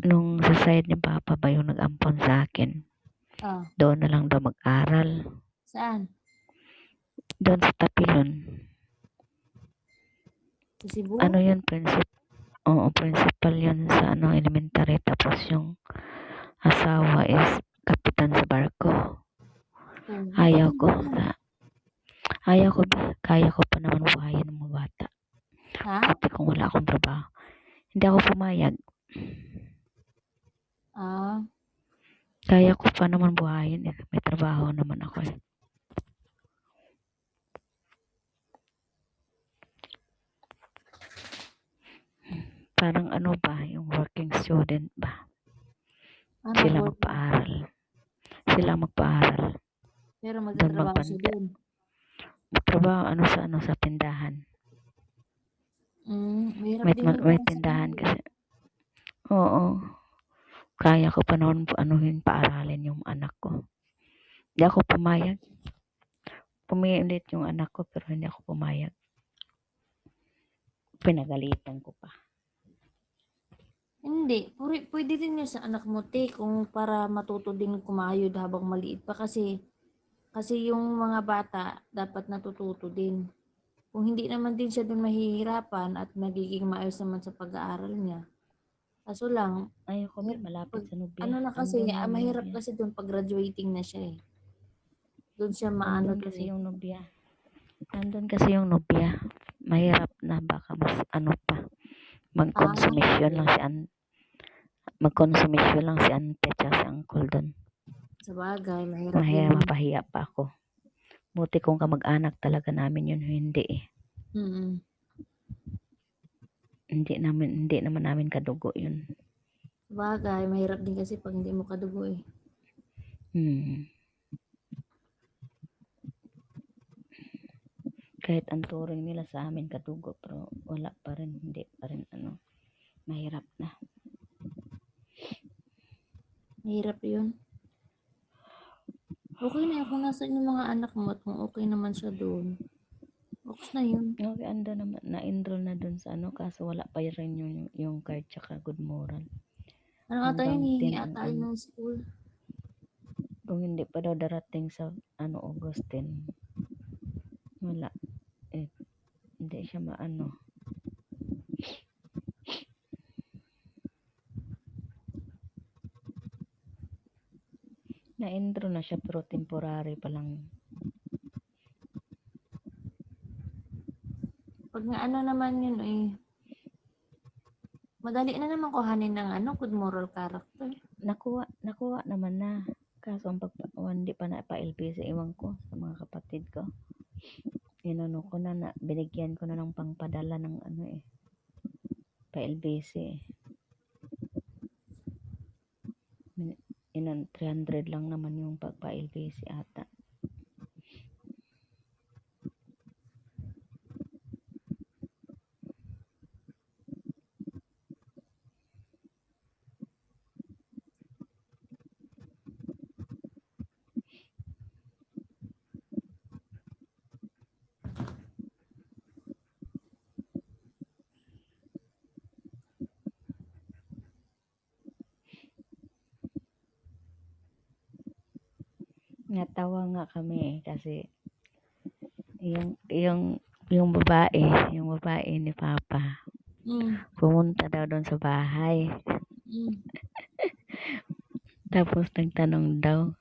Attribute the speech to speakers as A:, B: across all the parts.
A: nung sa side ni Papa ba yung nag-ampon sa akin,
B: Oh,
A: doon na lang daw mag-aral.
B: saan?
A: Doon sa Tapilon.
B: Sa Cebu?
A: Ano yun, oo, principal yun sa elementary. Tapos yung asawa is kapitan sa barko.
B: Oh, bakit
A: Ayaw
B: hindi
A: ko.
B: yan?
A: Ayaw ko ba? Kaya ko pa naman buhayin ng mga bata.
B: Ha?
A: Buti kung wala akong trabaho. Hindi ako pumayag.
B: Ah,
A: Kaya ko pa naman buhayin eh. May trabaho naman ako eh. Parang ano ba, yung working student ba? Sila
B: nag-working.
A: magpaaral. Sila magpaaral.
B: Pero
A: Doon
B: magtatrabaho siya
A: magbanda.
B: doon.
A: Magtrabaho sa tindahan.
B: Mahirap din yung
A: May
B: para sa
A: tindahan
B: kanila.
A: kasi. Oo. Kaya ko pa naman paaralin yung anak ko. Hindi ako pumayag. Pumilit yung anak ko pero hindi ako pumayag. Pinagalitan ko pa.
B: Hindi, pwede din yun sa anak mo, te, kung para matuto din kumayod habang maliit pa kasi yung mga bata dapat natututo din. Kung hindi naman din siya dun mahihirapan at nagiging maayos naman sa pag-aaral niya. Kaso lang,
A: Ayoko ba malapit
B: pag,
A: sa Nubia.
B: ano na kasi,
A: Andun yung
B: mahirap
A: Nubia.
B: kasi dun pag graduating na siya eh. Doon siya maano
A: Andun
B: dun
A: kasi
B: eh.
A: yung Nubia. Andun kasi yung Nubia. Mahirap na baka mas pa.
B: Ah,
A: Magkonsumisyon lang
B: okay.
A: si magkonsumisyon lang si ante tsaka si uncle doon.
B: Sa bagay, mahirap din
A: Mahirap
B: yun.
A: mapahiya pa ako. Buti kung kamag-anak talaga namin yun, hindi eh.
B: Mm.
A: Hindi naman namin kadugo yun.
B: Sa bagay, mahirap din kasi pag hindi mo kadugo eh.
A: Hmm. Kahit ang turing nila sa amin kadugo, pero wala pa rin, hindi pa rin mahirap na.
B: Mahirap yun. Okay na yun kung nasaan yung mga anak mo at kung okay naman siya doon. Okay na yun.
A: Okay, ando naman, na-enroll na dun sa kaso wala pa rin yung card tsaka good moral.
B: Ano ata
A: Hanggang
B: yun, hihingi
A: 10 ang
B: ata yun ng school.
A: kung hindi pa daw darating sa August 10, wala. Eh, hindi siya na-enroll na siya pero temporary pa lang.
B: Pag nga ano naman yun eh, madali na naman kuhanin ng good moral character.
A: Nakuha naman na. Kaso ang hindi pa na pa-LPC, iwan ko sa mga kapatid ko. Ko na, binigyan ko na ng pangpadala ng pa-LBC eh. 300 lang naman yung pagpa-LBC ata. Natawa nga kami eh, kasi yung babae ni Papa, pumunta daw doon sa bahay. Tapos nagtanong daw,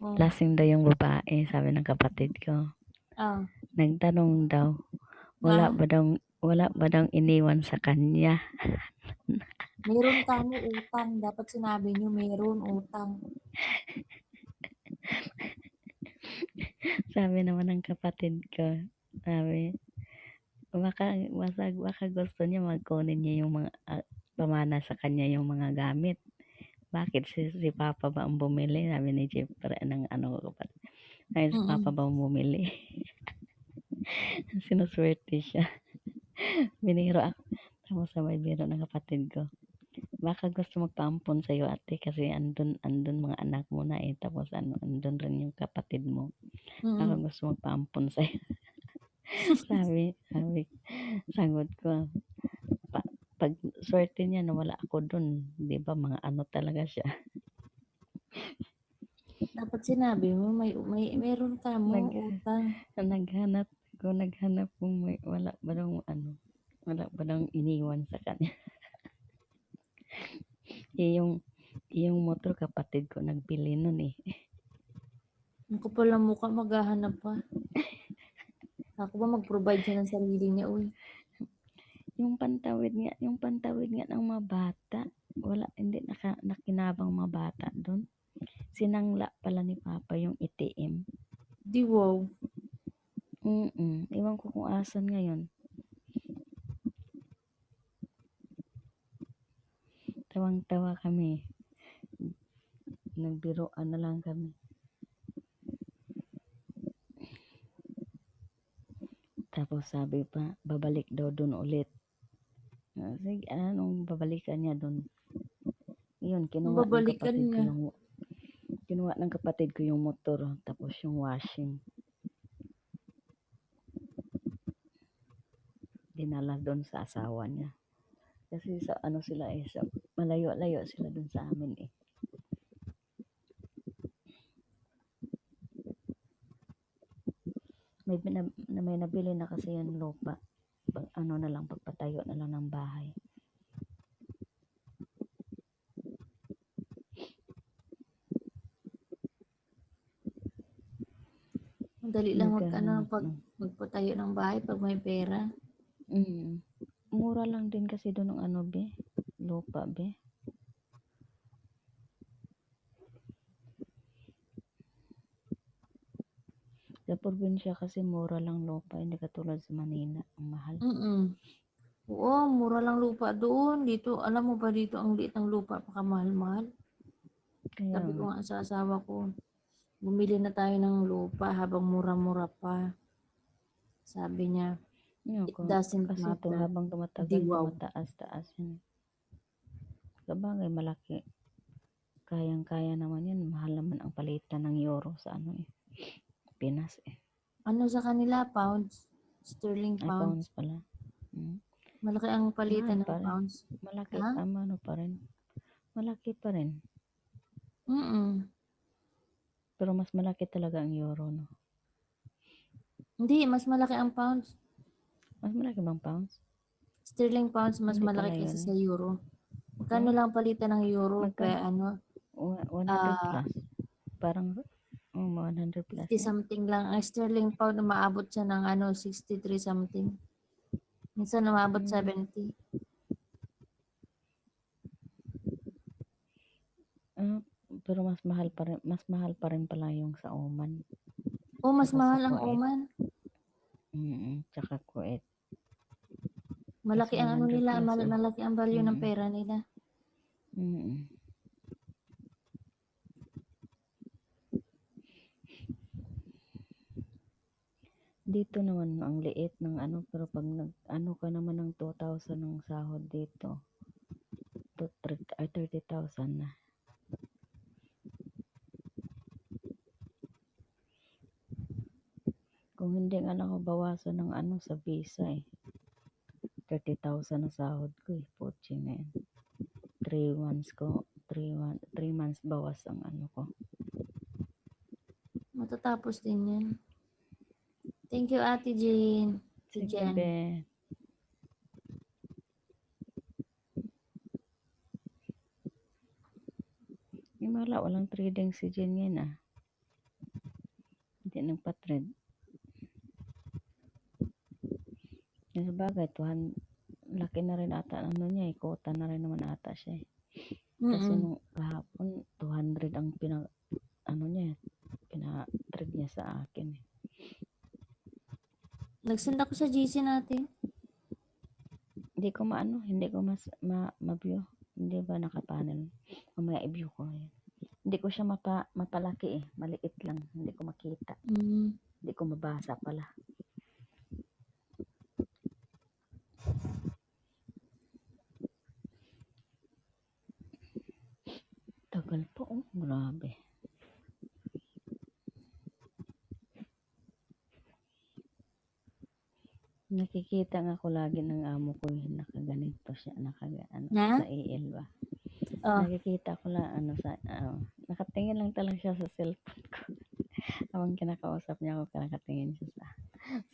B: Oh.
A: lasing daw yung babae, sabi ng kapatid ko.
B: Ah.
A: Nagtanong daw, wala ba daw iniwan sa kanya?
B: Meron kami utang. Dapat sinabi nyo meron utang.
A: Sabi naman ng kapatid ko, sabi, baka gusto niya magkunin niya yung mga pamana sa kanya yung mga gamit. Bakit si Papa ba ang bumili? Sabi ni Jeffrey ng kapatid. Ay, si Papa ba ang bumili? Sinuswerte siya. Biniro ako. Tapos sabay biro ng kapatid ko. Baka gusto magpaampon sa'yo ate kasi andun mga anak mo na eh. Tapos andun rin yung kapatid mo. Baka gusto magpaampon sa'yo. sabi, sagot ko, Pag swerte niya na wala ako dun, 'di ba mga ano talaga siya.
B: Dapat sinabi mo meron ka mo
A: Nag
B: utang.
A: naghanap kung may wala ba daw iniwan sa kanya. Yung motor kapatid ko nagbili nun eh.
B: Ang kapal ng mukha, maghahanap pa. Ako ba mag-provide siya ng sarili niya, uy.
A: Yung pantawid nga ng mga bata, hindi nakinabang mga bata doon. Sinangla pala ni Papa yung ATM.
B: Di wow.
A: Iwan ko kung asan ngayon. Tawang-tawa kami. Nagbiroan na lang kami. Tapos sabi pa, babalik daw doon ulit. Sige, anong babalikan niya doon? Yun,
B: Babalikan niya.
A: kinuha ng kapatid ko yung motor, tapos yung washing. Dinala doon sa asawa niya. Kasi sa ano sila eh, malayo-layo sila doon sa amin eh. May nabili na kasi yung lupa. Pagpatayo na lang ng bahay.
B: Madali lang
A: Naghahanap
B: magpatayo ng bahay pag may pera.
A: Mura lang din kasi doon ng lupa be. Sa probinsya kasi mura lang lupa, hindi katulad sa Manila, ang mahal.
B: Oo, mura lang lupa doon. Dito, alam mo ba dito ang liit ng lupa, pakamahal-mahal.
A: Kaya
B: Sabi ko nga sa asawa ko, bumili na tayo ng lupa habang mura-mura pa. Sabi niya, it doesn't
A: kasi
B: matter.
A: habang tumatagal, tumataas-taas yun. Sabagay, malaki. Kayang-kaya naman yun. Mahal naman ang palitan ng euro sa Pinas eh.
B: Ano sa kanila? Pounds? Sterling
A: Ay,
B: pounds?
A: pounds pala.
B: Malaki ang palitan ng pounds.
A: Malaki,
B: Ha?
A: pa rin. Malaki pa rin. Pero mas malaki talaga ang euro, no?
B: Hindi, mas malaki ang pounds.
A: Mas malaki bang pounds?
B: Sterling pounds mas
A: Hindi
B: malaki
A: pala
B: kaysa
A: yun
B: sa euro. Magkano lang palitan ng euro? Kaya
A: 100 plus. Parang 100 plus.
B: 50 something lang. Ang sterling pound, umaabot siya ng 63 something. Minsan umabot 70.
A: Pero mas mahal pa rin pala yung sa Oman.
B: Mas
A: Saka
B: mahal
A: sa
B: ang
A: Kuwait.
B: Oman.
A: Tsaka Kuwait.
B: Malaki ang
A: 100
B: nila,
A: plus eh.
B: malaki ang value ng pera nila.
A: Dito naman ang liit ng pero pag ka naman ng 2,000 ng sahod dito, 30,000 na. Kung hindi nga lang ako bawasan ng sa visa eh. 30,000 na sahod ko eh. Poaching na yan. 3 months bawas ang ko.
B: Matatapos din yan. Thank you, Ate Jane.
A: Sige, be. Walang trading si Jen yan ah. Hindi nagpa-trade. Yung sabagay, laki na rin ata niya eh. Kota na rin naman ata siya eh. Kasi nung kahapon, 200 ang pina-trade niya sa akin eh.
B: Nagsend ako sa GC natin.
A: Hindi ko ma-view. Hindi ba nakapanel? Mamaya i-view ko yan. Hindi ko siya mapalaki eh. Maliit lang. Hindi ko makita. Hindi ko mabasa pala. Tagal po oh. Grabe. Nakikita nga ko lagi ng amo ko nakaganito siya,
B: Na?
A: sa AL ba.
B: Oh,
A: Nakikita ko lang nakatingin lang talaga siya sa cellphone ko. Habang kinakausap niya ako, nakatingin siya sa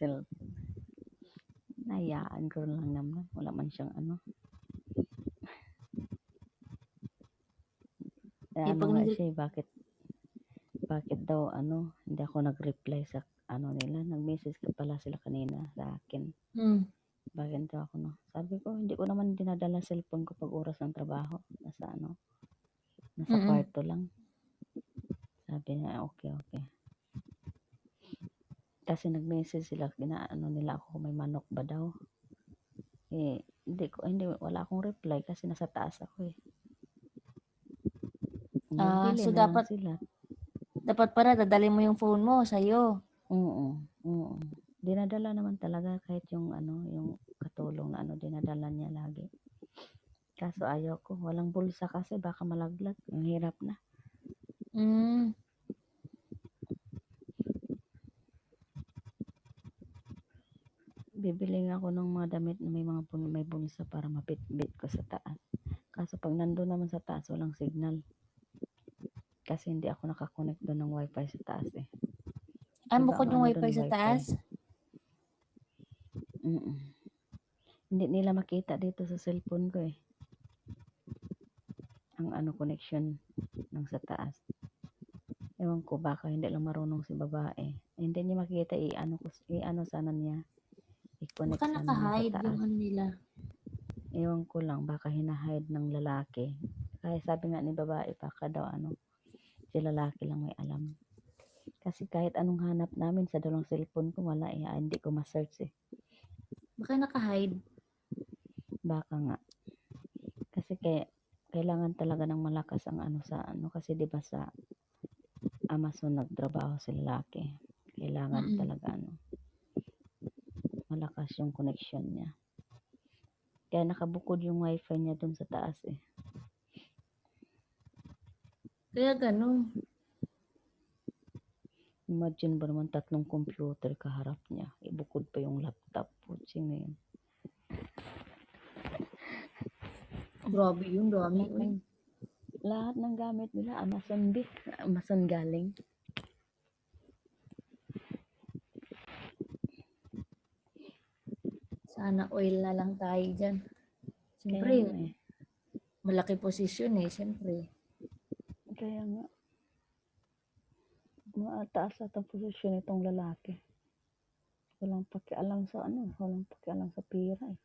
A: cellphone. Nahayaan ko lang naman, wala man siyang
B: eh, pag
A: nga
B: nag
A: siya, bakit daw hindi ako nag-reply sa nila, nag-message ka pala sila kanina sa akin.
B: hmm,
A: Bakit daw ako sabi ko, hindi ko naman dinadala cellphone ko pag oras ng trabaho, nasa
B: mm.
A: kwarto lang. Sabi niya, okay. Kasi nag-message sila, nila ako kung may manok ba daw. Wala akong reply kasi nasa taas ako eh. Nagbili
B: So
A: na lang
B: dapat
A: sila.
B: pala dadalhin mo yung phone mo sa'yo.
A: Oo. Dinadala naman talaga kahit yung yung katulong na dinadala niya lagi. Kaso ayaw ko, walang bulsa kasi baka malaglag. Ang hirap na.
B: Hmm,
A: Bibili nga ako ng mga damit na may bulsa para mapitbit ko sa taas. Kaso pag nandun naman sa taas, walang signal. Kasi hindi ako nakakonect doon ng wifi sa taas eh. Iba
B: bukod
A: ang
B: yung
A: doon
B: wifi sa taas?
A: Mm. Hindi nila makita dito sa cellphone ko eh. Ang connection ng sa taas. Ewan ko, baka hindi lang marunong si babae. Hindi niya makita sana niya. I-connect
B: Baka
A: sana niya sa
B: naka-hide yung
A: taas.
B: nila.
A: Ewan ko lang, baka hinahide ng lalaki. Kaya sabi nga ni babae, baka daw si lalaki lang may alam. Kasi kahit anong hanap namin sa dalawang cellphone ko, wala eh. Hindi ko ma-search eh.
B: Baka naka-hide.
A: Baka nga. Kasi kailangan talaga ng malakas ang kasi 'di ba sa Amazon nagtrabaho si lalaki. Kailangan
B: Mm.
A: talaga malakas yung connection niya. Kaya nakabukod yung wifi niya dun sa taas eh.
B: Kaya ganun.
A: Imagine ba naman 3 computer kaharap niya. Ibukod pa yung laptop. Putsing na yun.
B: Grabe yun, dami. Uy.
A: Lahat ng gamit nila Amazon galing.
B: Sana oil na lang tayo dyan.
A: Kaya
B: Siyempre,
A: nga eh.
B: malaki posisyon eh, siyempre.
A: Kaya nga. Mataas at ang posisyon itong lalaki. Walang pakialam sa walang pakialam sa pira eh.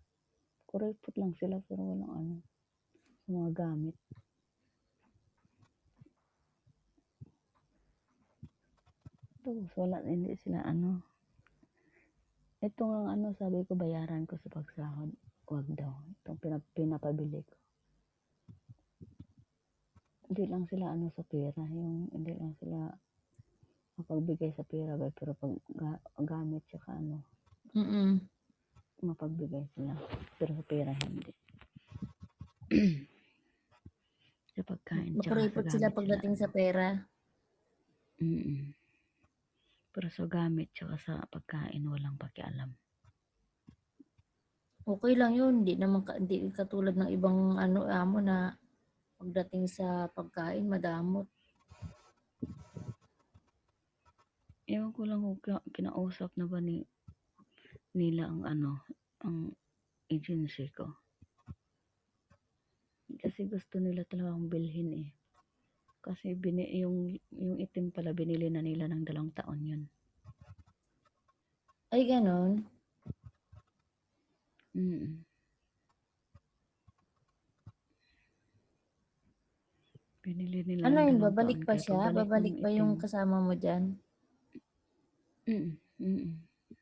A: Kuripot lang sila pero walang sa mga gamit. Tapos hindi sila ito nga sabi ko bayaran ko sa pagsahod. Wag daw. Itong pinapabili ko. Hindi lang sila sa pera. Hindi lang sila mapagbigay sa pera ba, pero pag gamit tsaka
B: Mm.
A: mapagbigay sila. Pero sa pera hindi. Sa pagkain tsaka sa
B: Makuripot sila
A: gamit sila
B: pagdating sa pera.
A: Pero sa gamit tsaka sa pagkain walang pakialam.
B: Okay lang yun. Hindi katulad ng ibang amo na pagdating sa pagkain, madamot.
A: Ewan ko lang kung kinausap na ba nila ang agency ko. Kasi gusto nila talagang bilhin eh. Kasi yung itim pala binili na nila ng 2 taon yun.
B: Ay, ganon.
A: Binili nila
B: Ano
A: ng
B: yun,
A: 2
B: babalik
A: taon.
B: pa
A: Kaya
B: siya?
A: pagbalik
B: Babalik
A: ng
B: pa
A: itim,
B: yung kasama mo dyan?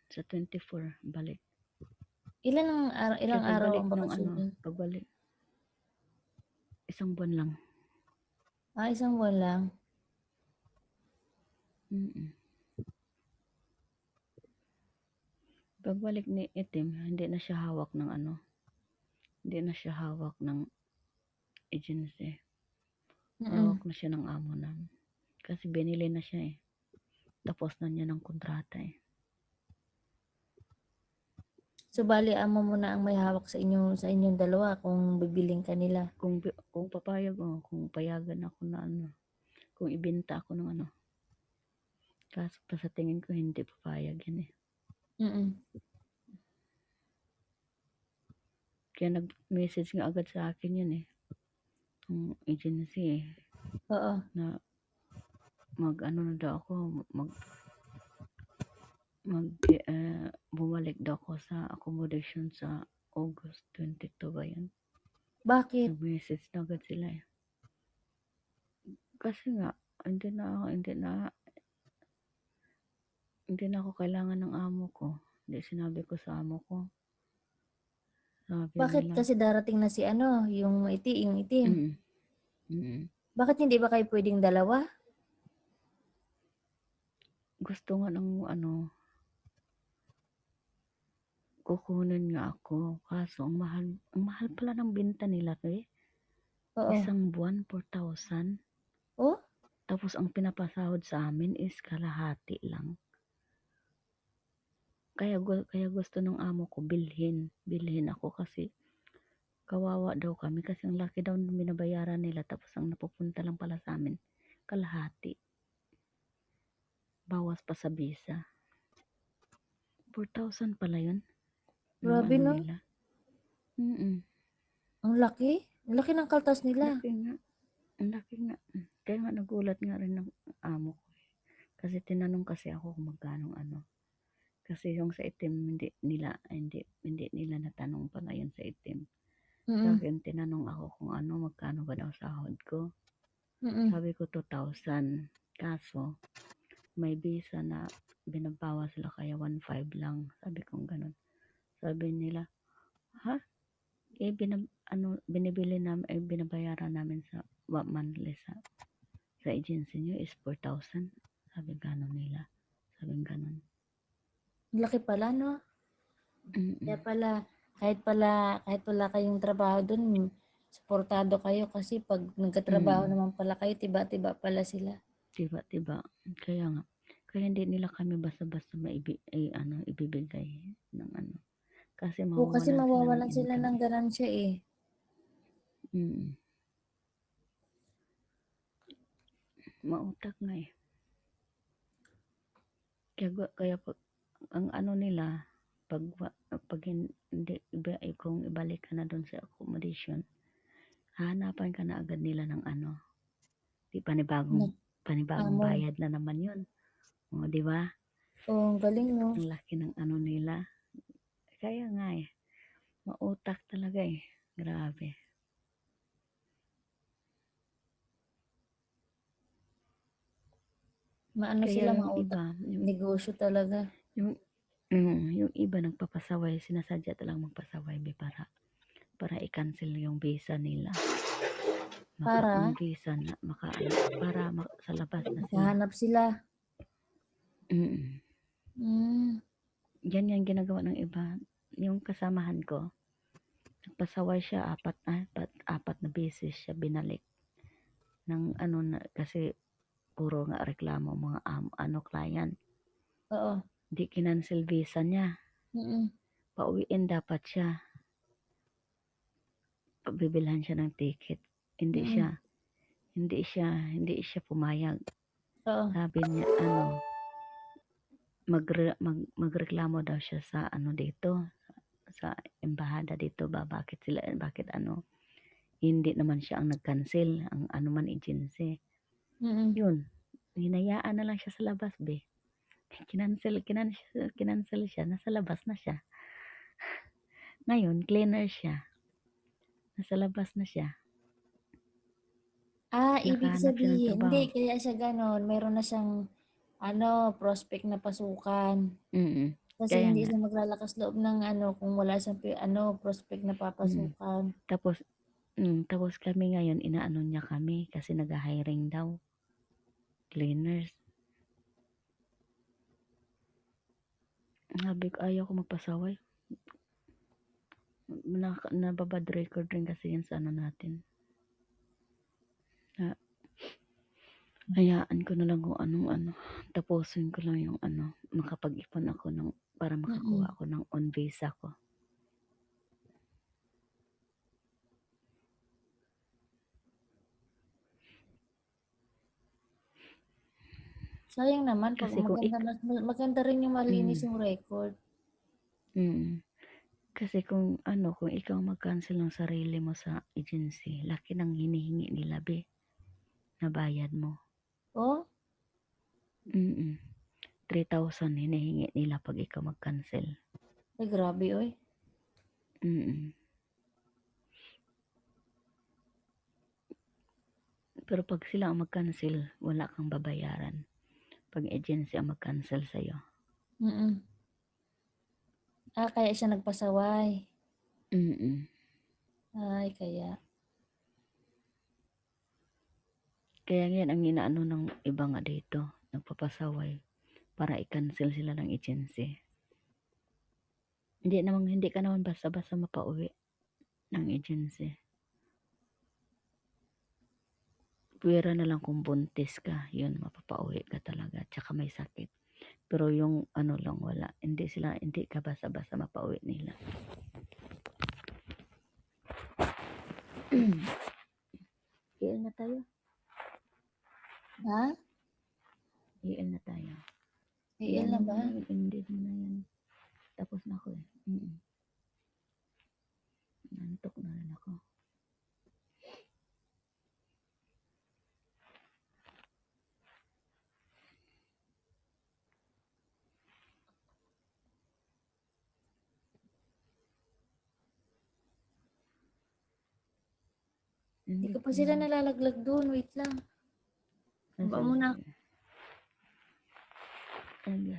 A: sa 24 balik.
B: Ilang
A: Kaya
B: araw
A: pagbalik
B: ang
A: ng
B: bakasyon niyo?
A: pagbalik 1 buwan lang.
B: Isang buwan lang.
A: Pagbalik ni itim, hindi na siya hawak ng agency. Hawak
B: Mm.
A: na siya ng amo na. Kasi binili na siya eh. Tapos na niya ng kontrata eh.
B: So, bale amo mo na ang may hawak sa inyong dalawa kung bibilhin ka nila?
A: Kung papayag ako, kung payagan ako na ano, kung ibenta ako ng ano. Kaso pa sa tingin ko hindi papayag yan eh.
B: Mm.
A: Kaya nag-message nga agad sa akin yun eh. Yung agency eh.
B: Oo.
A: Na mag-ano na daw ako, bumalik daw ako sa accommodation sa August 22 ba yun?
B: Bakit?
A: Nag-message na agad sila eh. Kasi nga, hindi na ako kailangan ng amo ko. Hindi sinabi ko sa amo ko. Sabi
B: Bakit
A: nila,
B: kasi darating na si ano, yung itim?
A: mm, mm.
B: Bakit hindi ba kayo pwedeng dalawa?
A: Gusto nga ng ano, kukunin nga ako. Kaso ang mahal pala ng binta nila eh.
B: Oo.
A: Isang buwan, 4,000.
B: Oh?
A: Tapos ang pinapasahod sa amin is kalahati lang. Kaya gusto ng amo ko bilhin ako kasi kawawa daw kami kasi ang laki daw ng binabayaran nila tapos ang napupunta lang pala sa amin kalahati. Bawas pa sa visa. 4,000 pala yun. Yung
B: Grabe
A: ano
B: no?
A: nila. Mm.
B: Ang laki. Ang laki ng kaltas nila.
A: Laki nga. Ang laki nga. Kaya nga nagulat nga rin ng amo ko. Kasi tinanong kasi ako kung magkano ano. Kasi yung sa itim hindi nila natanong pa ngayon sa itim. Sa
B: Mm.
A: akin tinanong ako kung ano magkano ba daw sahod ko.
B: Mm.
A: Sabi ko 2,000. Kaso may visa na binabawas sila kaya 1,500 lang. Sabi ko ganun. Sabi nila, ha? Binibili namin, binabayaran namin sa monthly sa agency nyo is 4,000. Sabi gano'n nila. Sabi gano'n.
B: Ang laki pala no? Kaya
A: Mm-mm.
B: pala, kahit wala kayong trabaho dun, suportado kayo kasi pag nagkatrabaho
A: Mm.
B: naman pala kayo, tiba-tiba pala sila.
A: Tiba-tiba. Kaya nga. Kaya hindi nila kami basta-basta ibibigay ng ano. Kasi
B: O kasi
A: mawawalan sila ng
B: mawawalan sila
A: income
B: ng
A: eh.
B: ganansya eh.
A: Mm. Mautak nga eh. Kaya pag, ang ano nila, pag hindi, kung ibalik ka na doon sa accommodation, hahanapan ka na agad nila ng ano, di panibagong
B: Nag-amo.
A: bayad na naman yun. O, di ba?
B: Oh, ang galing no?
A: Ang laki ng ano nila. Kaya nga eh, mautak talaga eh. Grabe.
B: Maano
A: Kaya
B: sila,
A: yung
B: mautak.
A: iba,
B: Negosyo talaga.
A: yung, yung iba nagpapasaway, sinasadya talagang magpasaway para i-cancel yung visa nila. Yung
B: Para
A: visa na para sa labas na sila.
B: makahanap sila.
A: Mm.
B: Mm.
A: Yan yung ginagawa ng iba. Yung kasamahan ko, nagpasaway siya apat na beses siya binalik ng ano na kasi puro nga reklamo mga client.
B: Oo.
A: Di kinancel visa niya.
B: Mm.
A: Pauwiin dapat siya. Bibilhan siya ng ticket. Hindi
B: Mm.
A: siya hindi siya pumayag.
B: Oo.
A: Sabi niya magreklamo daw siya sa dito sa embahada dito ba bakit hindi naman siya ang nag-cancel ang man agency.
B: Mm.
A: Yun, hinayaan na lang siya sa labas be. Kinancel siya, nasa labas na siya. Ngayon, cleaner siya. Nasa labas na siya.
B: Ibig
A: Nakahanap siya ng
B: sabihin, hindi,
A: trabaho.
B: kaya siya ganon. Meron na siyang, prospect na pasukan.
A: Mm.
B: Kasi
A: Kaya
B: hindi
A: nga.
B: siya maglalakas loob ng kung wala siyang, prospect na
A: Mm.
B: papasukan.
A: Tapos kami ngayon, inaano niya kami kasi nag-hiring daw. Cleaners. Sabi ko, ayaw ko magpasaway. Nababad record rin kasi yan sa natin. Hayaan ko na lang kung anong tapusin ko lang yung makapag-ipon ako para
B: Mm.
A: makakuha ako ng on visa ko.
B: Sayang naman 'pag
A: Kasi kung
B: maganda rin yung malinis
A: mm,
B: yung record.
A: kasi kung ano, kung ikaw mag-cancel ng sarili mo sa agency, laki ng hinihingi nila be, na bayad mo.
B: Oh,
A: 3,000 hinihingi nila 'pag ikaw mag-cancel.
B: ay grabe oy.
A: Mm. Pero 'pag sila ang mag-cancel, wala kang babayaran. 'Pag agency ang mag-cancel sa'yo.
B: Mm. Kaya siya nagpasaway.
A: Mm.
B: Ay, kaya.
A: Kaya yan ang inaano ng iba nga dito, nagpapasaway para i-cancel sila ng agency. Hindi ka naman basta-basta mapauwi ng agency. Puwera na lang kung buntis ka, yun mapapauwi ka talaga, tsaka may sakit. Pero yung ano lang wala, hindi ka basta-basta mapauwi nila. IL na tayo.
B: Ha?
A: IL na tayo.
B: AL na ba?
A: Ended mo na yan. Tapos na ako eh. Nantok na rin ako.
B: Hindi
A: Ended
B: ko pa
A: ko
B: sila
A: na.
B: nalalaglag doon. Wait lang. Baba muna.
A: Sige.